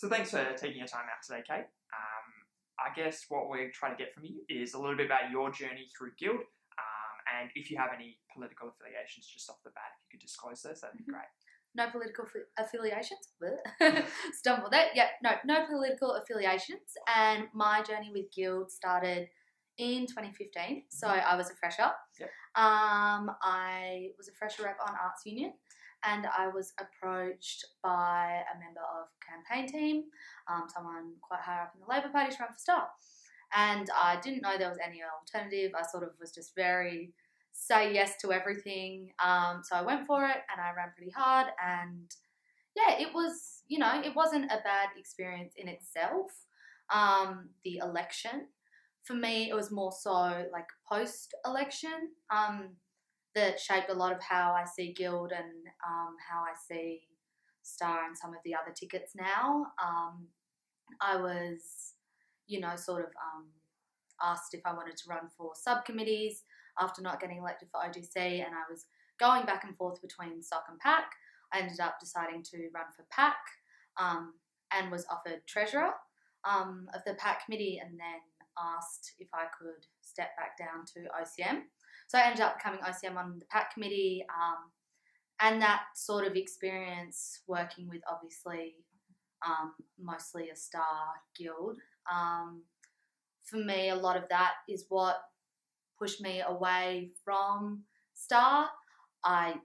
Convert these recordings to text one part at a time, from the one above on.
So thanks for taking your time out today, Kate. I guess what we're trying to get from you is a little bit about your journey through Guild, and if you have any political affiliations just off the bat, if you could disclose those, that'd be great. No political affiliations. Stumble there. Yeah, no political affiliations. And my journey with Guild started in 2015. So I was a fresher. Yep. I was a fresher rep on Arts Union, and I was approached by a member of campaign team, someone quite high up in the Labor Party, to run for Star. And I didn't know there was any alternative. I sort of was just very say yes to everything. So I went for it and I ran pretty hard, and yeah, it was, it wasn't a bad experience in itself. The election, for me, it was more so like post-election that shaped a lot of how I see Guild and how I see Star and some of the other tickets now. I was, sort of asked if I wanted to run for subcommittees after not getting elected for OGC, and I was going back and forth between SOC and PAC. I ended up deciding to run for PAC and was offered treasurer of the PAC committee, and then asked if I could step back down to OCM. So I ended up becoming OCM on the PAC committee, and that sort of experience working with obviously mostly a Star Guild. For me, a lot of that is what pushed me away from Star. I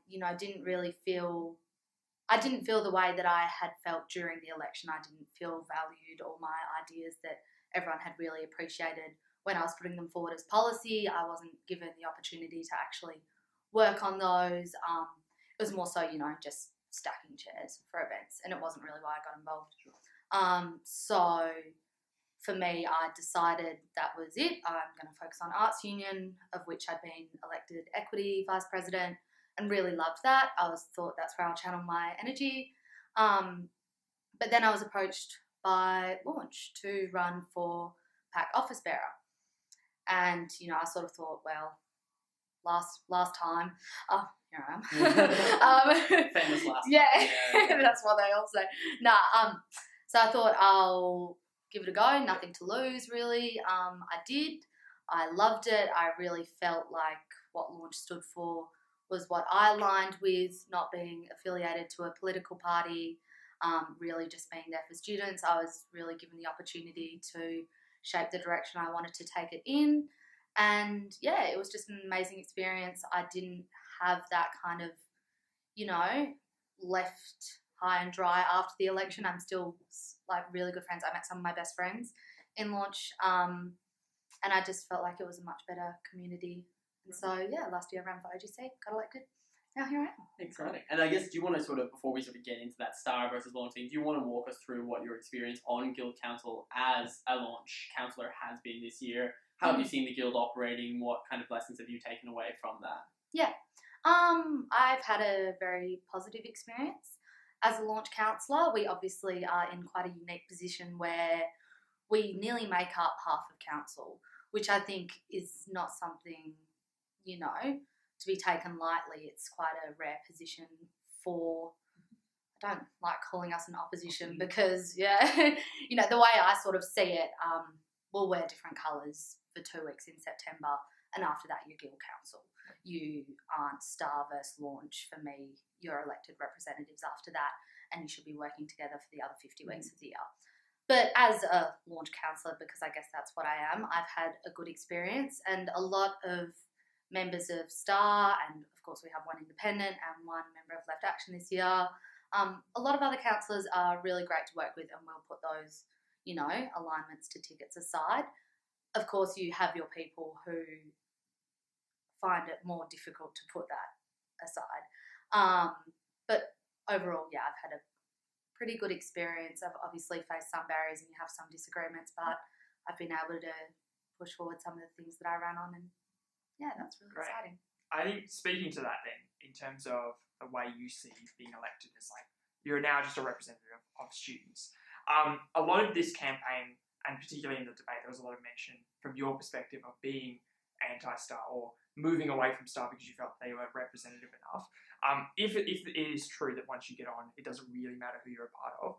didn't feel the way that I had felt during the election. I didn't feel valued, or my ideas that everyone had really appreciated when I was putting them forward as policy. I wasn't given the opportunity to actually work on those. It was more so, just stacking chairs for events, and it wasn't really why I got involved. So for me, I decided that was it. I'm going to focus on Arts Union, of which I'd been elected Equity Vice President, and really loved that. I thought that's where I'll channel my energy. But then I was approached by Launch to run for PAC Office Bearer. And, I sort of thought, well, last time, here I am. Famous last yeah, time. that's what they all say. So I thought I'll give it a go, nothing to lose really. I did. I loved it. I really felt like what Launch stood for was what I aligned with, not being affiliated to a political party, really just being there for students. I was really given the opportunity to shape the direction I wanted to take it in. And yeah, it was just an amazing experience. I didn't have that kind of, left high and dry after the election. I'm still like really good friends. I met some of my best friends in Launch, and I just felt like it was a much better community. And so yeah, last year I ran for OGC, got elected. Now here I am. Exciting. And I guess, do you want to sort of, before we sort of get into that Star versus Launch thing, do you want to walk us through what your experience on Guild Council as a Launch councillor has been this year? How have you seen the Guild operating? What kind of lessons have you taken away from that? Yeah. I've had a very positive experience. As a Launch councillor, we obviously are in quite a unique position where we nearly make up half of council, which I think is not something, to be taken lightly. It's quite a rare position for, I don't like calling us an opposition because, the way I sort of see it, we'll wear different colours for 2 weeks in September, and after that you're Guild Council. You aren't Star versus Launch. For me, you're elected representatives after that, and you should be working together for the other 50 weeks of the year. But as a Launch councillor, because I guess that's what I am, I've had a good experience, and a lot of members of Star, and of course we have one independent and one member of Left Action this year. A lot of other councillors are really great to work with, and we'll put those, alignments to tickets aside. Of course, you have your people who find it more difficult to put that aside. But overall, yeah, I've had a pretty good experience. I've obviously faced some barriers and you have some disagreements, but I've been able to push forward some of the things that I ran on, and yeah, that's really exciting. I think speaking to that then, in terms of the way you see being elected as like, you're now just a representative of students. A lot of this campaign, and particularly in the debate, there was a lot of mention from your perspective of being anti-star or moving away from star because you felt they weren't representative enough. If it is true that once you get on, it doesn't really matter who you're a part of,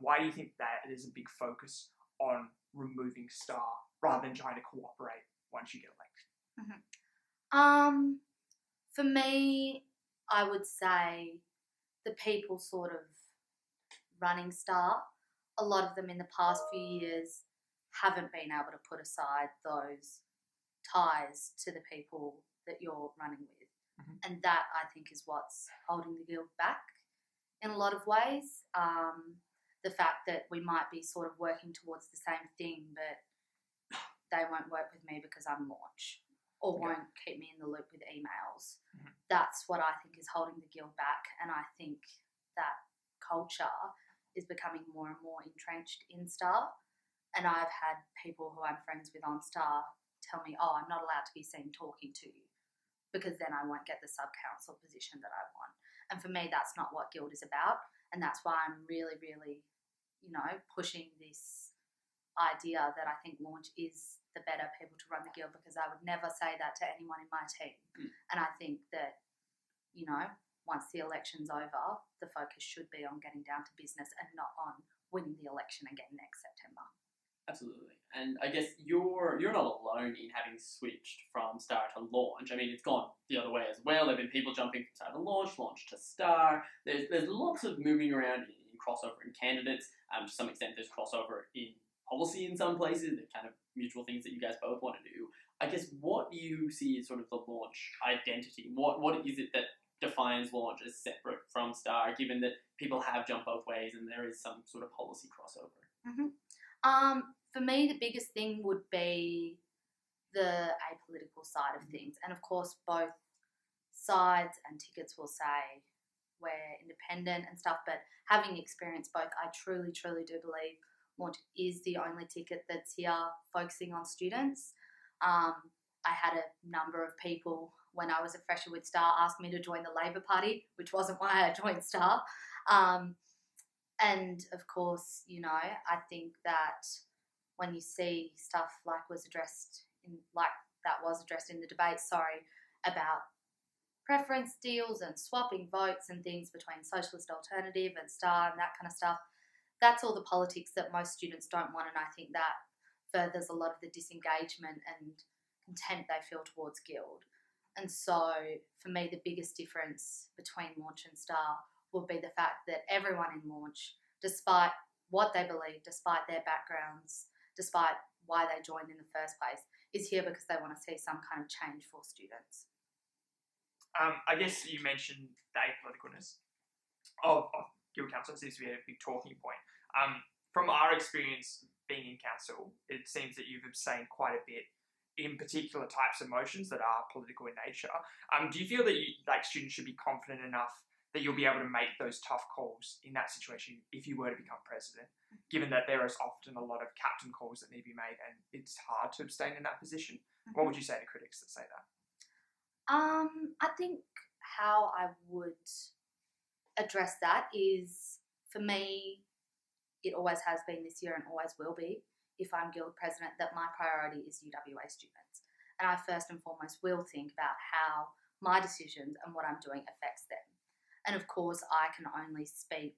why do you think that there's a big focus on removing star rather than trying to cooperate once you get elected? For me, I would say the people sort of running star, a lot of them in the past few years haven't been able to put aside those ties to the people that you're running with. Mm-hmm. And that, I think, is what's holding the Guild back in a lot of ways. The fact that we might be sort of working towards the same thing, but they won't work with me because I'm launch, or won't keep me in the loop with emails. Mm-hmm. That's what I think is holding the Guild back, and I think that culture is becoming more and more entrenched in Star. And I've had people who I'm friends with on Star tell me, oh, I'm not allowed to be seen talking to you because then I won't get the sub-council position that I want. And for me, that's not what Guild is about, and that's why I'm really, really, pushing this idea that I think launch is the better people to run the Guild, because I would never say that to anyone in my team. And I think that, once the election's over, the focus should be on getting down to business and not on winning the election again next September. Absolutely. And I guess you're not alone in having switched from Star to Launch. I mean, it's gone the other way as well. There have been people jumping from Star to Launch, Launch to Star. There's lots of moving around in crossover in candidates. To some extent, there's crossover in policy in some places. They're kind of mutual things that you guys both want to do. I guess, what do you see as sort of the Launch identity? What is it that defines Launch as separate from Star, given that people have jumped both ways and there is some sort of policy crossover? Mm-hmm. For me, the biggest thing would be the apolitical side of things. And of course, both sides and tickets will say we're independent and stuff, but having experienced both, I truly, truly do believe Launch is the only ticket that's here focusing on students. I had a number of people when I was a fresher with Star ask me to join the Labor Party, which wasn't why I joined Star. And of course, I think that when you see stuff like that was addressed in the debate, about preference deals and swapping votes and things between Socialist Alternative and Star and that kind of stuff, that's all the politics that most students don't want, and I think that furthers a lot of the disengagement and contempt they feel towards Guild. And so for me, the biggest difference between Launch and Star will be the fact that everyone in Launch, despite what they believe, despite their backgrounds, despite why they joined in the first place, is here because they want to see some kind of change for students. I guess you mentioned the apoliticalness of Guild Council. It seems to be a big talking point. From our experience being in Council, it seems that you've abstained quite a bit in particular types of motions that are political in nature. Do you feel that students should be confident enough that you'll be able to make those tough calls in that situation if you were to become president, given that there is often a lot of captain calls that need to be made and it's hard to abstain in that position? Mm-hmm. What would you say to critics that say that? I think how I would address that is, for me, it always has been this year and always will be, if I'm Guild President, that my priority is UWA students. And I first and foremost will think about how my decisions and what I'm doing affects them. And of course, I can only speak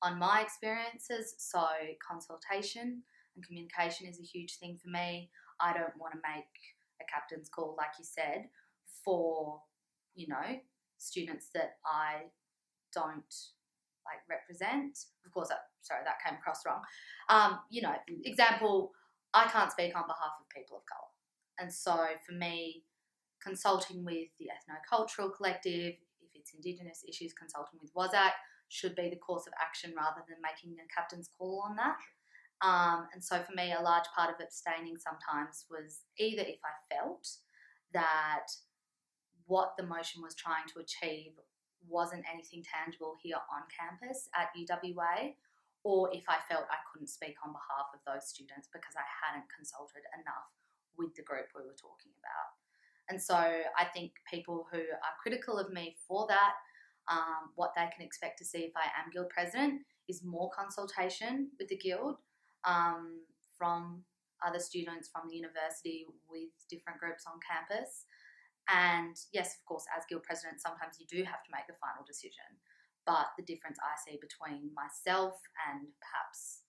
on my experiences, so consultation and communication is a huge thing for me. I don't want to make a captain's call, like you said, for, students that I don't represent. Of course, that came across wrong. Example, I can't speak on behalf of people of colour. And so for me, consulting with the Ethno-Cultural Collective, if it's Indigenous issues, consulting with WASAC should be the course of action rather than making a captain's call on that. And so for me, a large part of abstaining sometimes was either if I felt that what the motion was trying to achieve wasn't anything tangible here on campus at UWA, or if I felt I couldn't speak on behalf of those students because I hadn't consulted enough with the group we were talking about. And so I think people who are critical of me for that, what they can expect to see if I am Guild President is more consultation with the Guild from other students from the university with different groups on campus. And yes, of course, as guild president, sometimes you do have to make the final decision. But the difference I see between myself and perhaps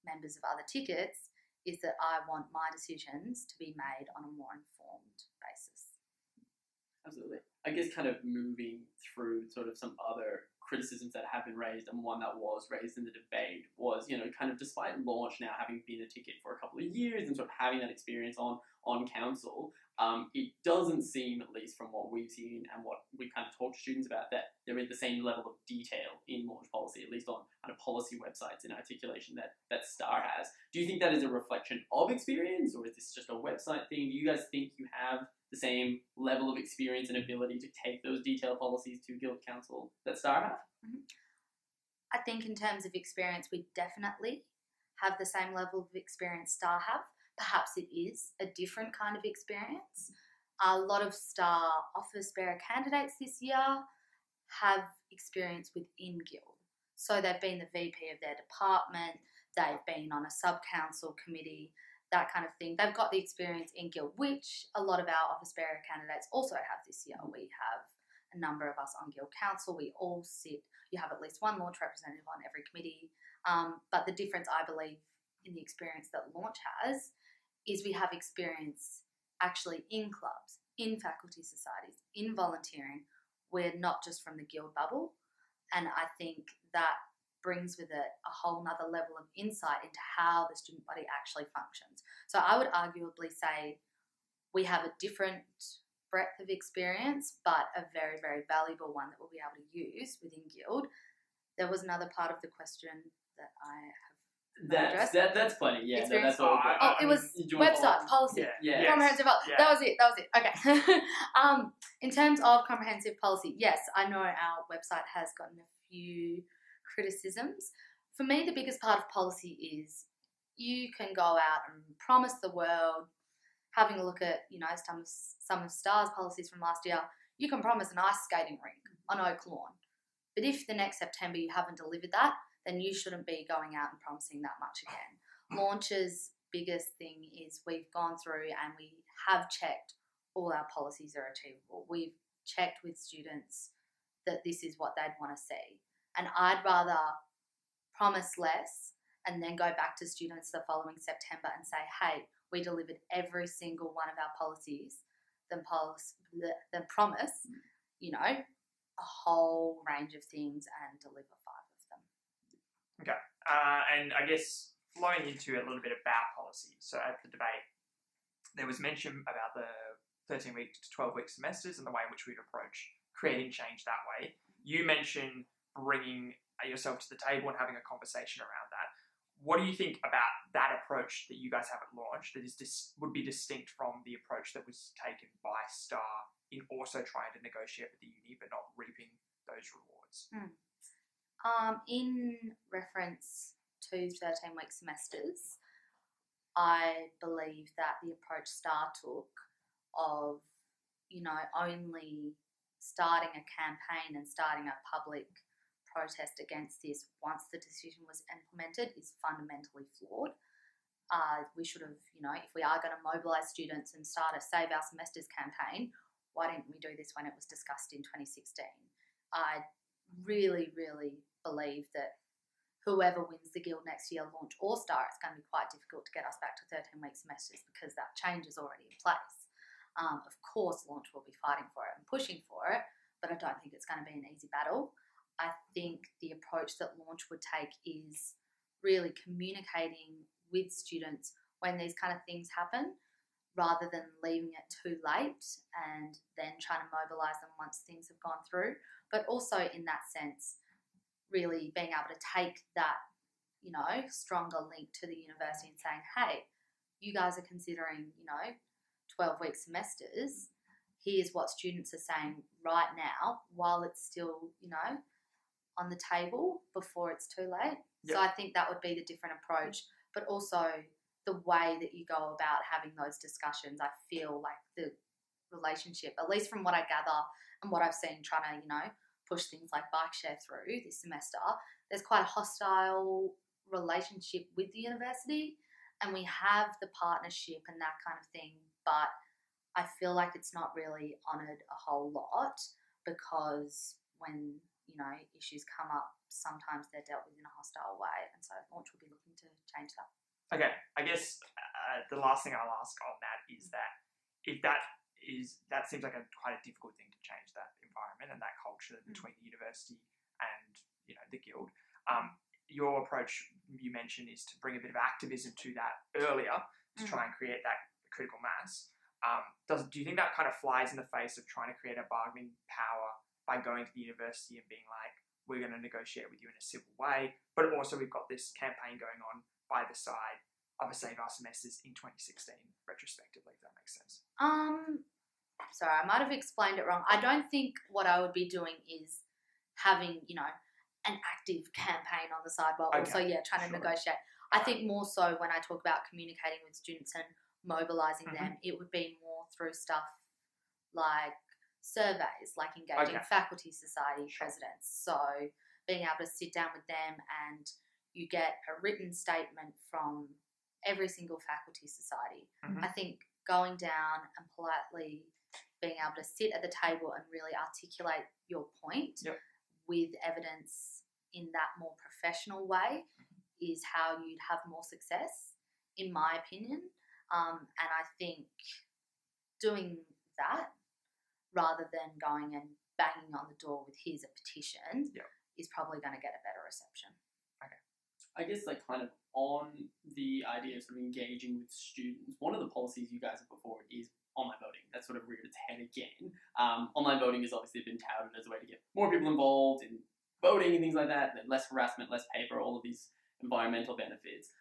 members of other tickets is that I want my decisions to be made on a more informed basis. Absolutely. I guess kind of moving through sort of some other criticisms that have been raised, and one that was raised in the debate was, kind of despite launch now having been a ticket for a couple of years and sort of having that experience on council, it doesn't seem, at least from what we've seen and what we kind of talked to students about, that there is the same level of detail in launch policy, at least on kind of policy websites and articulation that STAR has. Do you think that is a reflection of experience, or is this just a website thing? Do you guys think you have the same level of experience and ability to take those detailed policies to Guild Council that STAR have? Mm-hmm. I think in terms of experience, we definitely have the same level of experience STAR have. Perhaps it is a different kind of experience. A lot of STAR office bearer candidates this year have experience within Guild. So they've been the VP of their department, they've been on a sub-council committee, that kind of thing. They've got the experience in Guild, which a lot of our office bearer candidates also have this year. We have a number of us on Guild Council. We all sit, you have at least one launch representative on every committee. But the difference, I believe, in the experience that launch has is we have experience actually in clubs, in faculty societies, in volunteering. We're not just from the Guild bubble. And I think that brings with it a whole nother level of insight into how the student body actually functions. So I would arguably say we have a different breadth of experience, but a very, very valuable one that we'll be able to use within Guild. There was another part of the question that I have That's plenty. Yeah, experience. that's all. It was website policy. Yeah. Comprehensive policy. Yeah. That was it. Okay. In terms of comprehensive policy, yes, I know our website has gotten a few criticisms. For me, the biggest part of policy is you can go out and promise the world, having a look at, some of STAR's policies from last year, you can promise an ice skating rink on Oak Lawn. But if the next September you haven't delivered that, then you shouldn't be going out and promising that much again. Launch's biggest thing is we've gone through and we have checked all our policies are achievable. We've checked with students that this is what they'd want to see. And I'd rather promise less and then go back to students the following September and say, hey, we delivered every single one of our policies than promise, a whole range of things and deliver 5 of them. Okay. And I guess flowing into a little bit about policy. So at the debate, there was mention about the 13-week to 12-week semesters and the way in which we'd approach creating change that way. You mentioned bringing yourself to the table and having a conversation around that. What do you think about that approach that you guys have at launch that would be distinct from the approach that was taken by STAR in also trying to negotiate with the uni but not reaping those rewards? In reference to 13-week semesters, I believe that the approach STAR took of, only starting a campaign and starting a public protest against this once the decision was implemented is fundamentally flawed. We should have, if we are going to mobilise students and start a Save Our Semesters campaign, why didn't we do this when it was discussed in 2016? I really, really believe that whoever wins the Guild next year, launch or STAR, it's going to be quite difficult to get us back to 13-week semesters because that change is already in place. Of course, launch will be fighting for it and pushing for it, but I don't think it's going to be an easy battle. I think the approach that launch would take is really communicating with students when these kind of things happen rather than leaving it too late and then trying to mobilise them once things have gone through. But also in that sense, really being able to take that, stronger link to the university and saying, hey, you guys are considering, 12-week semesters. Here's what students are saying right now while it's still, on the table before it's too late. Yep. So I think that would be the different approach, but also the way that you go about having those discussions. I feel like the relationship, at least from what I gather and what I've seen trying to, push things like bike share through this semester, there's quite a hostile relationship with the university and we have the partnership and that kind of thing, but I feel like it's not really honoured a whole lot because when, you know, issues come up, sometimes they're dealt with in a hostile way, and so Launch will be looking to change that. Okay, I guess the last thing I'll ask on that is that if that seems like quite a difficult thing to change, that environment and that culture between the university and, you know, the guild. Your approach, you mentioned, is to bring a bit of activism to that earlier to try and create that critical mass. Do you think that kind of flies in the face of trying to create a bargaining power by going to the university and being like, we're going to negotiate with you in a civil way, but also we've got this campaign going on by the side of a Save Our Semesters in 2016, retrospectively, if that makes sense? Sorry, I might have explained it wrong. I don't think what I would be doing is having, you know, an active campaign on the side while also, trying to negotiate. I think more so when I talk about communicating with students and mobilising them, it would be more through stuff like surveys, like engaging faculty society presidents. So being able to sit down with them and you get a written statement from every single faculty society. I think going down and politely being able to sit at the table and really articulate your point with evidence in that more professional way is how you'd have more success, in my opinion. And I think doing that rather than going and banging on the door with here's a petition is probably going to get a better reception. Okay. I guess, like, kind of on the idea of sort of engaging with students, one of the policies you guys have put forward is online voting. That sort of reared its head again. Online voting has obviously been touted as a way to get more people involved in voting and things like that, and less harassment, less paper, all of these environmental benefits.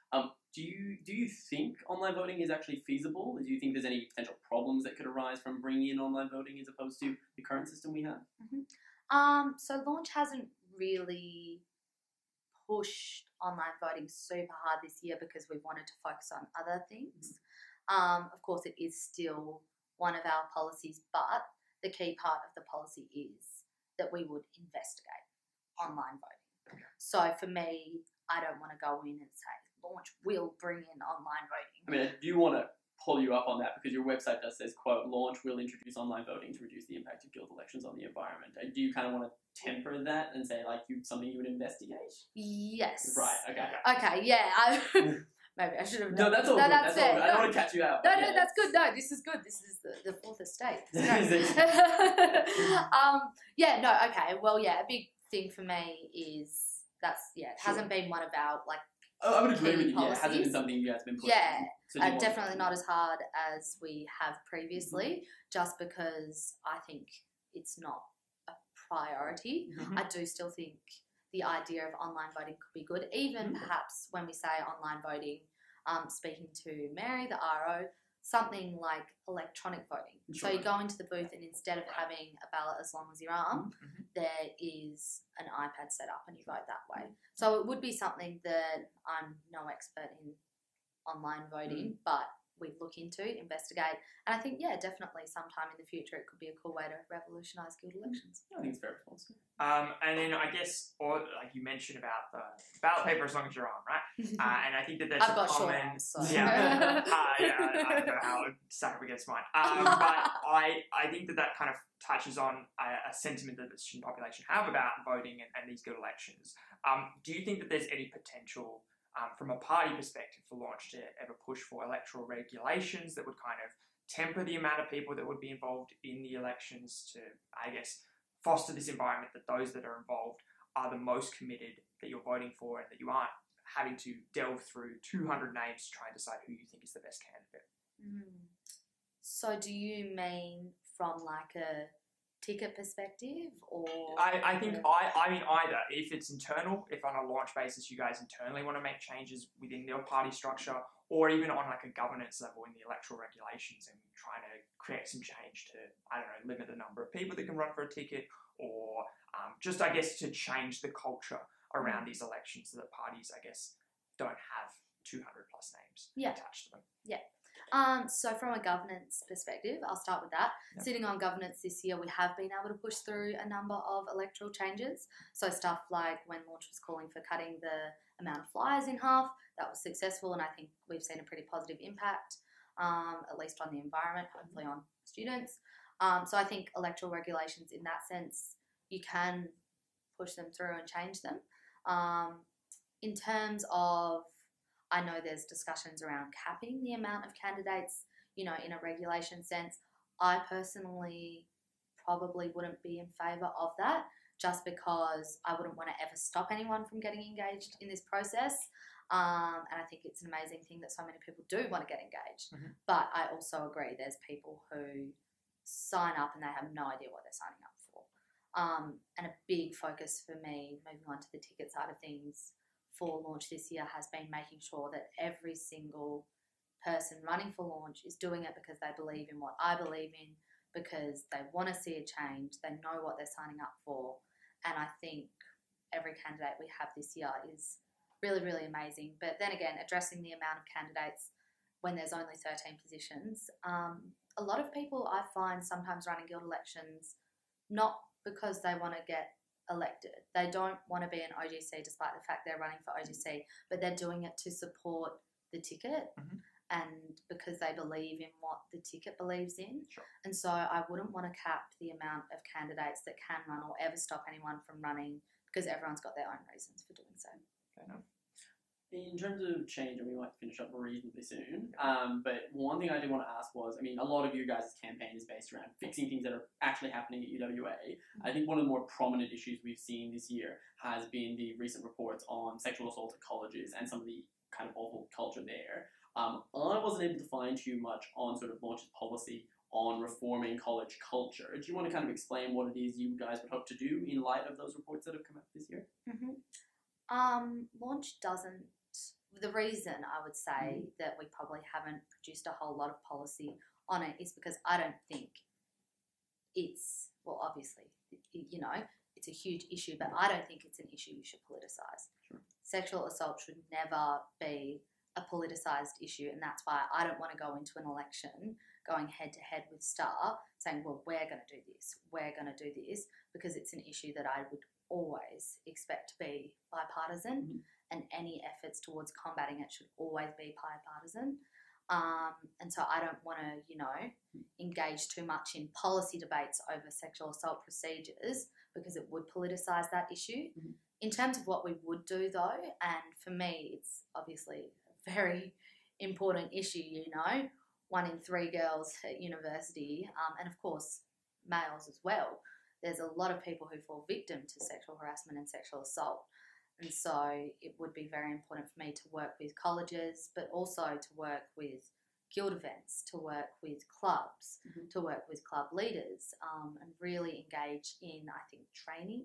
Do you think online voting is actually feasible? Do you think there's any potential problems that could arise from bringing in online voting as opposed to the current system we have? So Launch hasn't really pushed online voting super hard this year because we've wanted to focus on other things. Of course, it is still one of our policies, but the key part of the policy is that we would investigate online voting. So for me, I don't want to go in and say, Launch will bring in online voting. I mean, I do want to pull you up on that because your website does says, quote, Launch will introduce online voting to reduce the impact of guild elections on the environment. Do you kind of want to temper that and say, like, something you would investigate? Yes. Right, okay. Okay, yeah. Maybe I should have No, that's all good. That's all good. I don't want to catch you out. No, that's good. No, this is good. This is the fourth estate. Okay. Well, a big thing for me is it hasn't been one of our, like, I would agree with you. Policies. Yeah, it hasn't been something you guys have been pushing. Yeah, So definitely not as hard as we have previously, just because I think it's not a priority. I do still think the idea of online voting could be good, even perhaps when we say online voting, speaking to Mary, the RO, something like electronic voting. So you go into the booth and instead of having a ballot as long as your arm, there is an iPad set up and you vote that way. So it would be something that I'm no expert in online voting, but we'd look into, investigate, and I think, definitely sometime in the future it could be a cool way to revolutionise guild elections. I think it's very responsible. And then I guess, or like you mentioned about the ballot paper as long as you're on, right? And I think that there's I've a got common... short arms, so. I don't know how it stack up against mine. But I think that kind of touches on a sentiment that the student population have about voting and these guild elections. Do you think that there's any potential from a party perspective for Launch to ever push for electoral regulations that would kind of temper the amount of people that would be involved in the elections to, I guess, foster this environment that those that are involved are the most committed that you're voting for and that you aren't having to delve through 200 names to try and decide who you think is the best candidate? So do you mean from like a ticket perspective, or I think I mean either. If it's internal, if on a Launch basis you guys internally want to make changes within your party structure, or even on like a governance level in the electoral regulations and trying to create some change to, I don't know, limit the number of people that can run for a ticket, or just, I guess, to change the culture around these elections so that parties, I guess, don't have 200 plus names attached to them. So from a governance perspective, I'll start with that. Yep. Sitting on governance this year, we have been able to push through a number of electoral changes. So stuff like when Launch was calling for cutting the amount of flyers in half, that was successful, and I think we've seen a pretty positive impact, at least on the environment, hopefully on students. So I think electoral regulations in that sense, you can push them through and change them. In terms of, I know there's discussions around capping the amount of candidates, in a regulation sense. I personally probably wouldn't be in favour of that, just because I wouldn't want to ever stop anyone from getting engaged in this process. And I think it's an amazing thing that so many people do want to get engaged. Mm-hmm. But I also agree there's people who sign up and they have no idea what they're signing up for. And a big focus for me, moving on to the ticket side of things, for Launch this year has been making sure that every single person running for Launch is doing it because they believe in what I believe in, because they want to see a change, they know what they're signing up for. And I think every candidate we have this year is really, really amazing. But then again, addressing the amount of candidates when there's only 13 positions, a lot of people I find sometimes running guild elections not because they want to get elected. They don't want to be an OGC despite the fact they're running for OGC, but they're doing it to support the ticket. Mm-hmm. And because they believe in what the ticket believes in. Sure. And so I wouldn't want to cap the amount of candidates that can run or ever stop anyone from running, because everyone's got their own reasons for doing so. Fair enough. In terms of change, and we might finish up reasonably soon, but one thing I did want to ask was, a lot of you guys' campaign is based around fixing things that are actually happening at UWA. I think one of the more prominent issues we've seen this year has been the recent reports on sexual assault at colleges and some of the kind of awful culture there. I wasn't able to find too much on sort of Launch's policy on reforming college culture. Do you want to kind of explain what it is you guys would hope to do in light of those reports that have come out this year? Mm-hmm. Launch doesn't. The reason I would say that we probably haven't produced a whole lot of policy on it is because I don't think it's, well, obviously, it's a huge issue, but I don't think it's an issue you should politicise. Sure. Sexual assault should never be a politicised issue, and that's why I don't want to go into an election going head-to-head with Star saying, well, we're going to do this, because it's an issue that I would always expect to be bipartisan, and any efforts towards combating it should always be bipartisan. And so I don't want to, engage too much in policy debates over sexual assault procedures, because it would politicise that issue. In terms of what we would do, though, and for me, it's obviously a very important issue, 1 in 3 girls at university, and of course males as well. There's a lot of people who fall victim to sexual harassment and sexual assault. And so it would be very important for me to work with colleges, but also to work with guild events, to work with clubs, to work with club leaders, and really engage in, I think, training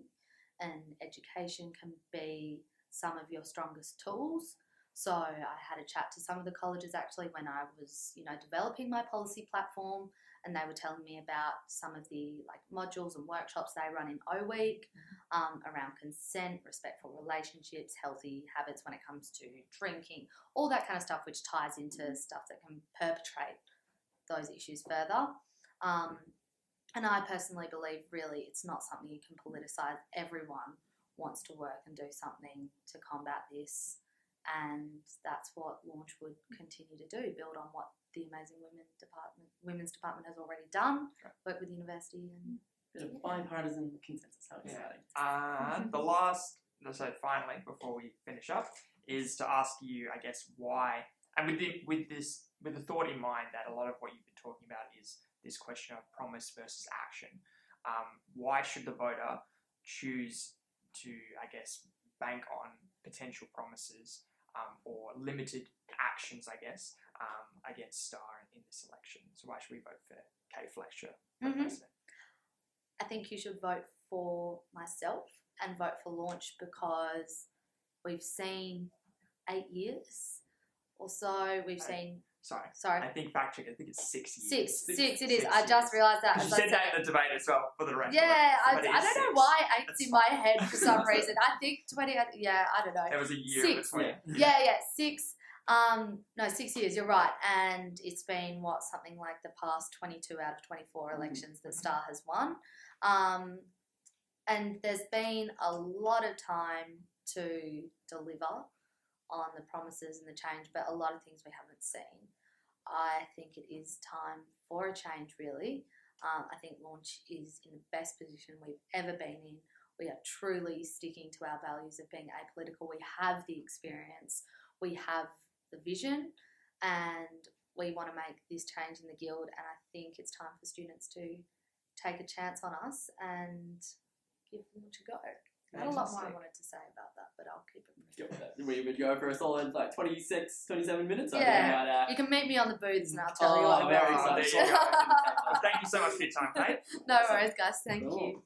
and education can be some of your strongest tools. So I had a chat to some of the colleges actually when I was, developing my policy platform, and they were telling me about some of the modules and workshops they run in O Week around consent, respectful relationships, healthy habits when it comes to drinking, all that kind of stuff, which ties into stuff that can perpetrate those issues further. And I personally believe really it's not something you can politicise. Everyone wants to work and do something to combat this. And that's what Launch would continue to do, build on what the amazing women's department has already done, work with the university and bit of bipartisan consensus, how exciting. So finally, before we finish up, is to ask you, I guess, why, and with the thought in mind that a lot of what you've been talking about is this question of promise versus action. Why should the voter choose to, I guess, bank on potential promises or limited actions, I guess, against Star in this election? So why should we vote for Kate Fletcher for president? I think you should vote for myself and vote for Launch, because we've seen 8 years or so. We've seen... Sorry. I think fact check. I think it's 6 years. Six. It is. I just realised that. You said that in the debate as well for the record. Yeah, I don't know why 8's in my head for some reason. I think 20. Yeah, I don't know. There was a year 6. between. Yeah, 6. No, 6 years, you're right. And it's been, something like the past 22 out of 24 elections that Star has won. And there's been a lot of time to deliver on the promises and the change, but a lot of things we haven't seen. I think it is time for a change, really. I think Launch is in the best position we've ever been in. We are truly sticking to our values of being apolitical. We have the experience, we have the vision, and we want to make this change in the Guild. And I think it's time for students to take a chance on us and give Launch a go. I had a lot more I wanted to say about that, but I'll keep it. We would go for a solid 26, 27 minutes. Yeah, you can meet me on the booths and I'll tell you what. Very Well, exciting. thank you so much for your time, Kate. No worries, guys. Thank you.